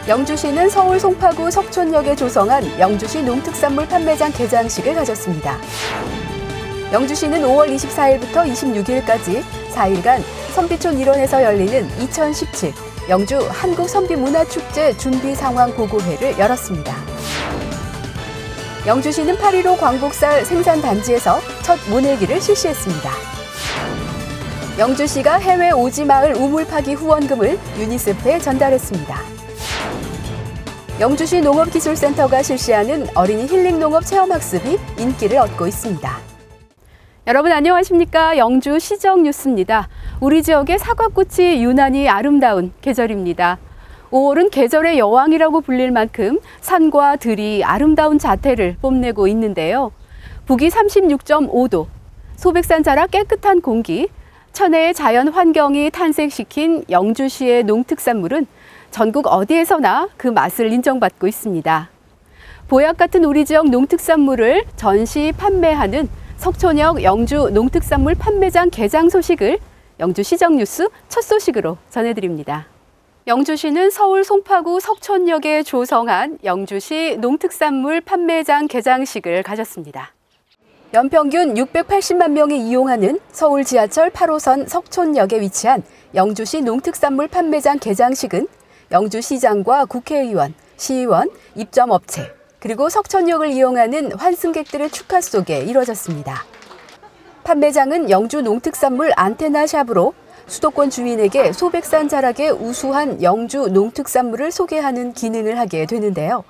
영주시는 서울 송파구 석촌역에 조성한 영주시 농특산물 판매장 개장식을 가졌습니다. 영주시는 5월 24일부터 26일까지 4일간 선비촌 일원에서 열리는 2017 영주 한국선비문화축제 준비상황보고회를 열었습니다. 영주시는 8.15 광복살 생산단지에서 첫 모내기를 실시했습니다. 영주시가 해외 오지마을 우물파기 후원금을 유니세프에 전달했습니다. 영주시 농업기술센터가 실시하는 어린이 힐링농업 체험학습이 인기를 얻고 있습니다. 여러분 안녕하십니까? 영주 시정뉴스입니다. 우리 지역의 사과꽃이 유난히 아름다운 계절입니다. 5월은 계절의 여왕이라고 불릴 만큼 산과 들이 아름다운 자태를 뽐내고 있는데요. 북위 36.5도, 소백산 자라 깨끗한 공기, 천혜의 자연 환경이 탄생시킨 영주시의 농특산물은 전국 어디에서나 그 맛을 인정받고 있습니다. 보약 같은 우리 지역 농특산물을 전시 판매하는 석촌역 영주 농특산물 판매장 개장 소식을 영주시정뉴스 첫 소식으로 전해드립니다. 영주시는 서울 송파구 석촌역에 조성한 영주시 농특산물 판매장 개장식을 가졌습니다. 연평균 680만 명이 이용하는 서울 지하철 8호선 석촌역에 위치한 영주시 농특산물 판매장 개장식은 영주시장과 국회의원, 시의원, 입점업체, 그리고 석촌역을 이용하는 환승객들의 축하 속에 이뤄졌습니다. 판매장은 영주 농특산물 안테나샵으로 수도권 주민에게 소백산 자락의 우수한 영주 농특산물을 소개하는 기능을 하게 되는데요.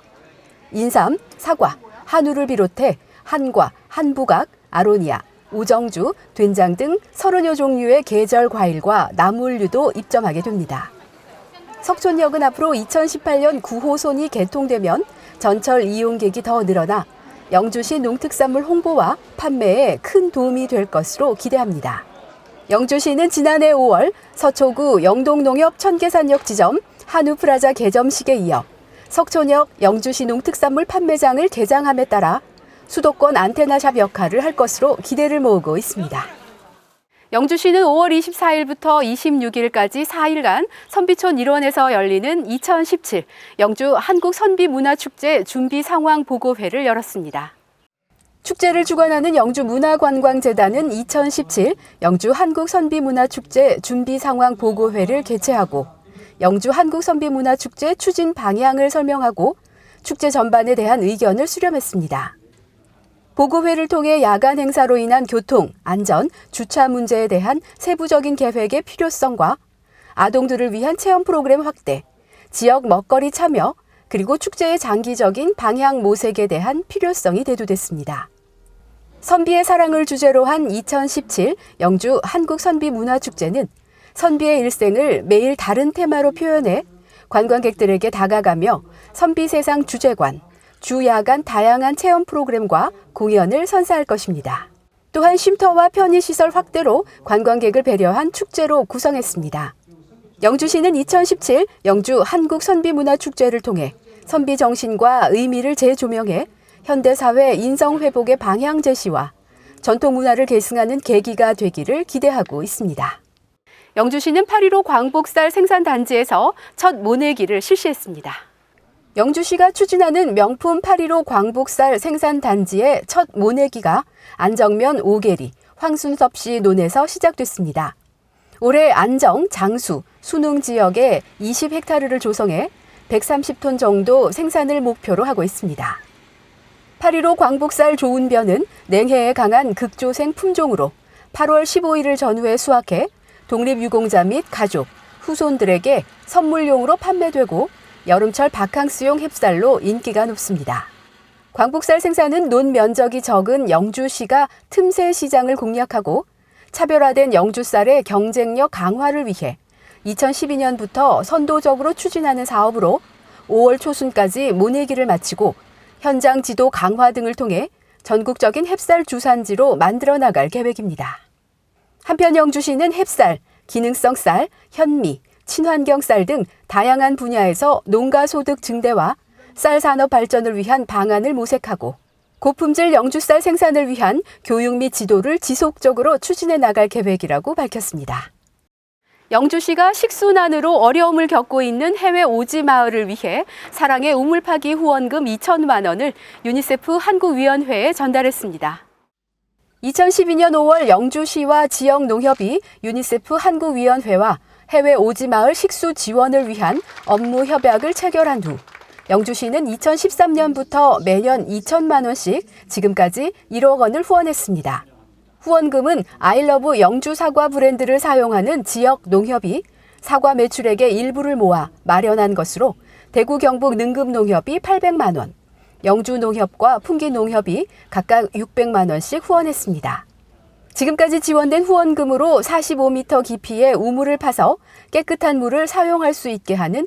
인삼, 사과, 한우를 비롯해 한과, 한부각, 아로니아, 오정주, 된장 등 30여 종류의 계절 과일과 나물류도 입점하게 됩니다. 석촌역은 앞으로 2018년 9호선이 개통되면 전철 이용객이 더 늘어나 영주시 농특산물 홍보와 판매에 큰 도움이 될 것으로 기대합니다. 영주시는 지난해 5월 서초구 영동농협 천계산역 지점 한우프라자 개점식에 이어 석촌역 영주시 농특산물 판매장을 개장함에 따라 수도권 안테나샵 역할을 할 것으로 기대를 모으고 있습니다. 영주시는 5월 24일부터 26일까지 4일간 선비촌 일원에서 열리는 2017 영주 한국선비문화축제 준비상황보고회를 열었습니다. 축제를 주관하는 영주문화관광재단은 2017 영주 한국선비문화축제 준비상황보고회를 개최하고 영주 한국선비문화축제 추진 방향을 설명하고 축제 전반에 대한 의견을 수렴했습니다. 보고회를 통해 야간 행사로 인한 교통, 안전, 주차 문제에 대한 세부적인 계획의 필요성과 아동들을 위한 체험 프로그램 확대, 지역 먹거리 참여, 그리고 축제의 장기적인 방향 모색에 대한 필요성이 대두됐습니다. 선비의 사랑을 주제로 한 2017 영주 한국선비문화축제는 선비의 일생을 매일 다른 테마로 표현해 관광객들에게 다가가며 선비 세상 주제관, 주야간 다양한 체험 프로그램과 공연을 선사할 것입니다. 또한 쉼터와 편의시설 확대로 관광객을 배려한 축제로 구성했습니다. 영주시는 2017 영주 한국선비문화축제를 통해 선비 정신과 의미를 재조명해 현대사회 인성회복의 방향 제시와 전통문화를 계승하는 계기가 되기를 기대하고 있습니다. 영주시는 8.15 광복살 생산단지에서 첫 모내기를 실시했습니다. 영주시가 추진하는 명품 8.15 광복살 생산단지의 첫 모내기가 안정면 오계리, 황순섭씨 논에서 시작됐습니다. 올해 안정, 장수, 순흥 지역에 20헥타르를 조성해 130톤 정도 생산을 목표로 하고 있습니다. 8.15 광복살 조운변은 냉해에 강한 극조생 품종으로 8월 15일을 전후에 수확해 독립유공자 및 가족, 후손들에게 선물용으로 판매되고 여름철 바캉스용 햅쌀로 인기가 높습니다. 광복살 생산은 논 면적이 적은 영주시가 틈새 시장을 공략하고 차별화된 영주쌀의 경쟁력 강화를 위해 2012년부터 선도적으로 추진하는 사업으로 5월 초순까지 모내기를 마치고 현장 지도 강화 등을 통해 전국적인 햅쌀 주산지로 만들어 나갈 계획입니다. 한편 영주시는 햅쌀, 기능성 쌀, 현미, 친환경 쌀 등 다양한 분야에서 농가 소득 증대와 쌀 산업 발전을 위한 방안을 모색하고 고품질 영주쌀 생산을 위한 교육 및 지도를 지속적으로 추진해 나갈 계획이라고 밝혔습니다. 영주시가 식순환으로 어려움을 겪고 있는 해외 오지 마을을 위해 사랑의 우물 파기 후원금 2천만 원을 유니세프 한국위원회에 전달했습니다. 2012년 5월 영주시와 지역농협이 유니세프 한국위원회와 해외 오지 마을 식수 지원을 위한 업무 협약을 체결한 후 영주시는 2013년부터 매년 2천만 원씩 지금까지 1억 원을 후원했습니다. 후원금은 아이러브 영주 사과 브랜드를 사용하는 지역 농협이 사과 매출액의 일부를 모아 마련한 것으로 대구 경북 능금농협이 800만 원, 영주농협과 풍기농협이 각각 600만 원씩 후원했습니다. 지금까지 지원된 후원금으로 45m 깊이의 우물을 파서 깨끗한 물을 사용할 수 있게 하는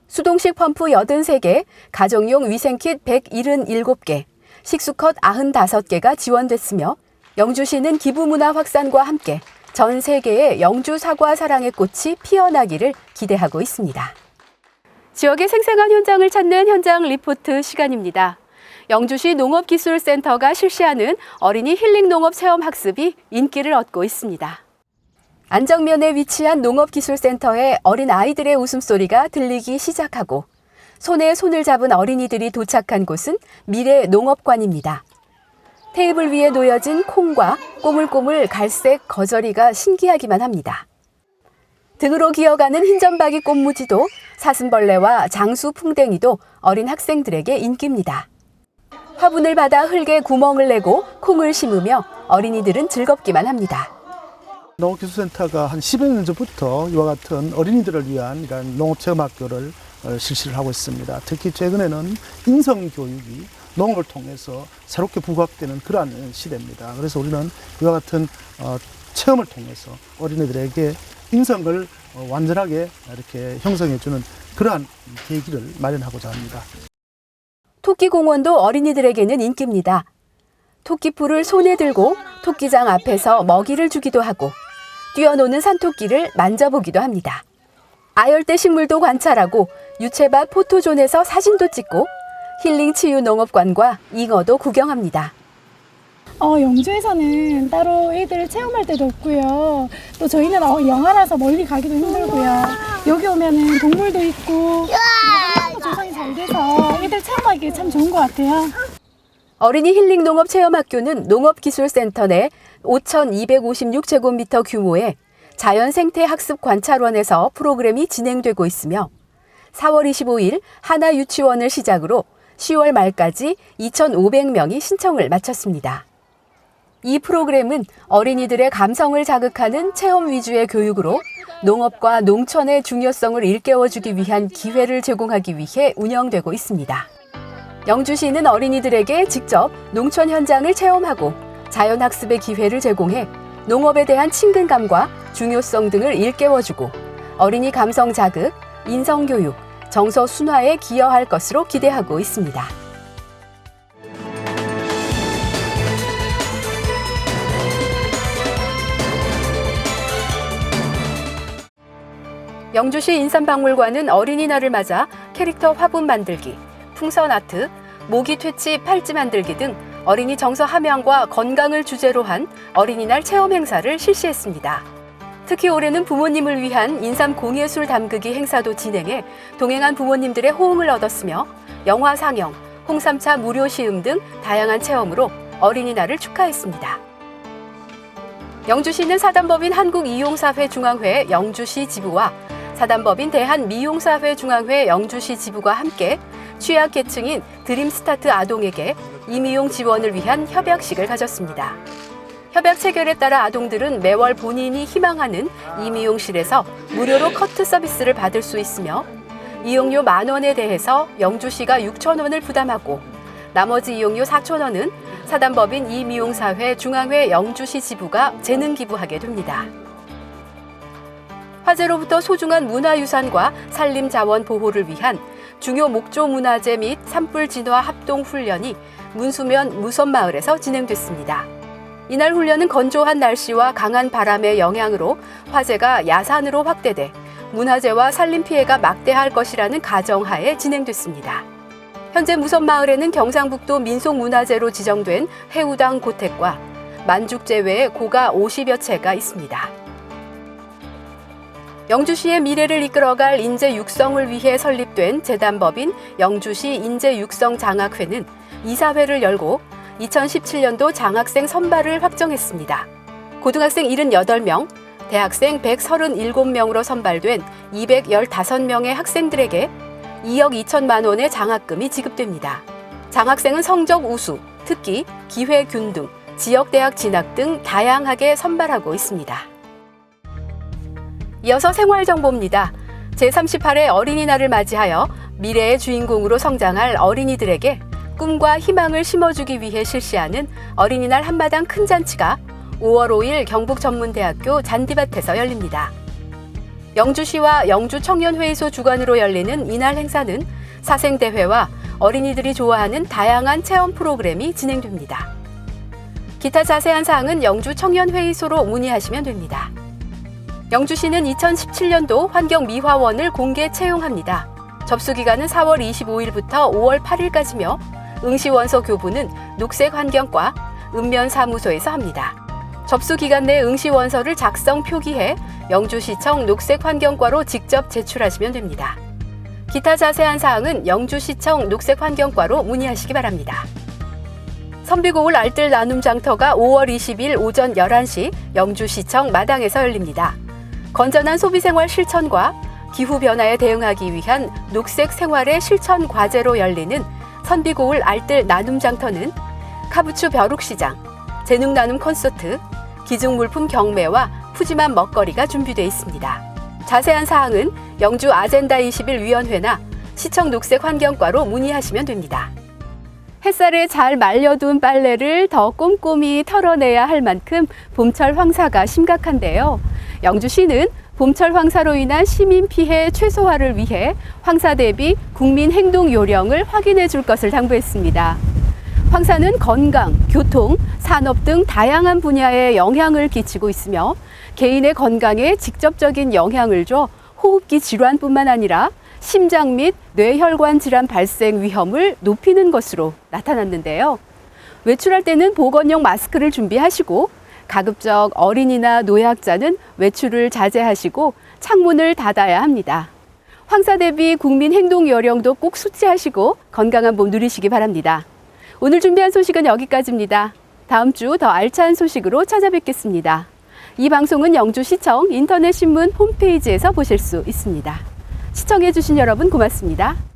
수동식 펌프 83개, 가정용 위생킷 177개, 식수컷 95개가 지원됐으며 영주시는 기부문화 확산과 함께 전 세계의 영주 사과 사랑의 꽃이 피어나기를 기대하고 있습니다. 지역의 생생한 현장을 찾는 현장 리포트 시간입니다. 영주시 농업기술센터가 실시하는 어린이 힐링 농업 체험 학습이 인기를 얻고 있습니다. 안정면에 위치한 농업기술센터에 어린 아이들의 웃음소리가 들리기 시작하고 손에 손을 잡은 어린이들이 도착한 곳은 미래 농업관입니다. 테이블 위에 놓여진 콩과 꼬물꼬물 갈색 거저리가 신기하기만 합니다. 등으로 기어가는 흰점박이 꽃무지도 사슴벌레와 장수풍뎅이도 어린 학생들에게 인기입니다. 화분을 받아 흙에 구멍을 내고 콩을 심으며 어린이들은 즐겁기만 합니다. 농업기술센터가 한 10여 년 전부터 이와 같은 어린이들을 위한 이런 농업체험학교를 실시를 하고 있습니다. 특히 최근에는 인성교육이 농업을 통해서 새롭게 부각되는 그러한 시대입니다. 그래서 우리는 이와 같은 체험을 통해서 어린이들에게 인성을 완전하게 이렇게 형성해주는 그러한 계기를 마련하고자 합니다. 토끼공원도 어린이들에게는 인기입니다. 토끼풀을 손에 들고 토끼장 앞에서 먹이를 주기도 하고 뛰어노는 산토끼를 만져보기도 합니다. 아열대 식물도 관찰하고 유채밭 포토존에서 사진도 찍고 힐링 치유 농업관과 잉어도 구경합니다. 영주에서는 따로 애들 체험할 데도 없고요. 또 저희는 영아라서 멀리 가기도 힘들고요. 여기 오면은 동물도 있고 그리고 조성이 잘 돼서 애들 체험하기 참 좋은 것 같아요. 어린이 힐링 농업 체험학교는 농업기술센터 내 5,256제곱미터 규모의 자연생태학습관찰원에서 프로그램이 진행되고 있으며 4월 25일 하나유치원을 시작으로 10월 말까지 2,500명이 신청을 마쳤습니다. 이 프로그램은 어린이들의 감성을 자극하는 체험 위주의 교육으로 농업과 농촌의 중요성을 일깨워주기 위한 기회를 제공하기 위해 운영되고 있습니다. 영주시는 어린이들에게 직접 농촌 현장을 체험하고 자연학습의 기회를 제공해 농업에 대한 친근감과 중요성 등을 일깨워주고 어린이 감성 자극, 인성교육, 정서 순화에 기여할 것으로 기대하고 있습니다. 영주시 인삼박물관은 어린이날을 맞아 캐릭터 화분 만들기, 풍선 아트, 모기 퇴치 팔찌 만들기 등 어린이 정서 함양과 건강을 주제로 한 어린이날 체험 행사를 실시했습니다. 특히 올해는 부모님을 위한 인삼 공예술 담그기 행사도 진행해 동행한 부모님들의 호응을 얻었으며 영화 상영, 홍삼차 무료 시음 등 다양한 체험으로 어린이날을 축하했습니다. 영주시는 사단법인 한국이용사회 중앙회 영주시 지부와 사단법인 대한미용사회 중앙회 영주시 지부가 함께 취약계층인 드림스타트 아동에게 임의용 지원을 위한 협약식을 가졌습니다. 협약 체결에 따라 아동들은 매월 본인이 희망하는 임의용실에서 무료로 커트 서비스를 받을 수 있으며 이용료 10,000원에 대해서 영주시가 6,000원을 부담하고 나머지 이용료 4,000원은 사단법인 이미용사회 중앙회 영주시 지부가 재능 기부하게 됩니다. 화재로부터 소중한 문화유산과 산림자원 보호를 위한 중요 목조 문화재 및 산불 진화 합동 훈련이 문수면 무선마을에서 진행됐습니다. 이날 훈련은 건조한 날씨와 강한 바람의 영향으로 화재가 야산으로 확대돼 문화재와 산림 피해가 막대할 것이라는 가정하에 진행됐습니다. 현재 무선마을에는 경상북도 민속문화재로 지정된 해우당 고택과 만죽제 외에 고가 50여 채가 있습니다. 영주시의 미래를 이끌어갈 인재 육성을 위해 설립된 재단법인 영주시 인재육성장학회는 이사회를 열고 2017년도 장학생 선발을 확정했습니다. 고등학생 78명, 대학생 137명으로 선발된 215명의 학생들에게 2억 2천만 원의 장학금이 지급됩니다. 장학생은 성적 우수, 특기, 기회균 등 지역대학 진학 등 다양하게 선발하고 있습니다. 이어서 생활정보입니다. 제38회 어린이날을 맞이하여 미래의 주인공으로 성장할 어린이들에게 꿈과 희망을 심어주기 위해 실시하는 어린이날 한마당 큰 잔치가 5월 5일 경북전문대학교 잔디밭에서 열립니다. 영주시와 영주청년회의소 주관으로 열리는 이날 행사는 사생대회와 어린이들이 좋아하는 다양한 체험 프로그램이 진행됩니다. 기타 자세한 사항은 영주청년회의소로 문의하시면 됩니다. 영주시는 2017년도 환경미화원을 공개 채용합니다. 접수기간은 4월 25일부터 5월 8일까지며 응시원서 교부는 녹색환경과 읍면사무소에서 합니다. 접수기간 내 응시원서를 작성 표기해 영주시청 녹색환경과로 직접 제출하시면 됩니다. 기타 자세한 사항은 영주시청 녹색환경과로 문의하시기 바랍니다. 선비고울 알뜰 나눔 장터가 5월 20일 오전 11시 영주시청 마당에서 열립니다. 건전한 소비생활 실천과 기후변화에 대응하기 위한 녹색 생활의 실천 과제로 열리는 선비고울 알뜰 나눔 장터는 카부추 벼룩시장, 재능 나눔 콘서트, 기증물품 경매와 푸짐한 먹거리가 준비되어 있습니다. 자세한 사항은 영주 아젠다 21위원회나 시청 녹색환경과로 문의하시면 됩니다. 햇살에 잘 말려둔 빨래를 더 꼼꼼히 털어내야 할 만큼 봄철 황사가 심각한데요. 영주시는 봄철 황사로 인한 시민 피해 최소화를 위해 황사 대비 국민 행동 요령을 확인해 줄 것을 당부했습니다. 황사는 건강, 교통, 산업 등 다양한 분야에 영향을 끼치고 있으며 개인의 건강에 직접적인 영향을 줘 호흡기 질환뿐만 아니라 심장 및 뇌혈관 질환 발생 위험을 높이는 것으로 나타났는데요. 외출할 때는 보건용 마스크를 준비하시고 가급적 어린이나 노약자는 외출을 자제하시고 창문을 닫아야 합니다. 황사 대비 국민 행동 요령도 꼭 숙지하시고 건강한 봄 누리시기 바랍니다. 오늘 준비한 소식은 여기까지입니다. 다음 주 더 알찬 소식으로 찾아뵙겠습니다. 이 방송은 영주시청 인터넷 신문 홈페이지에서 보실 수 있습니다. 시청해주신 여러분 고맙습니다.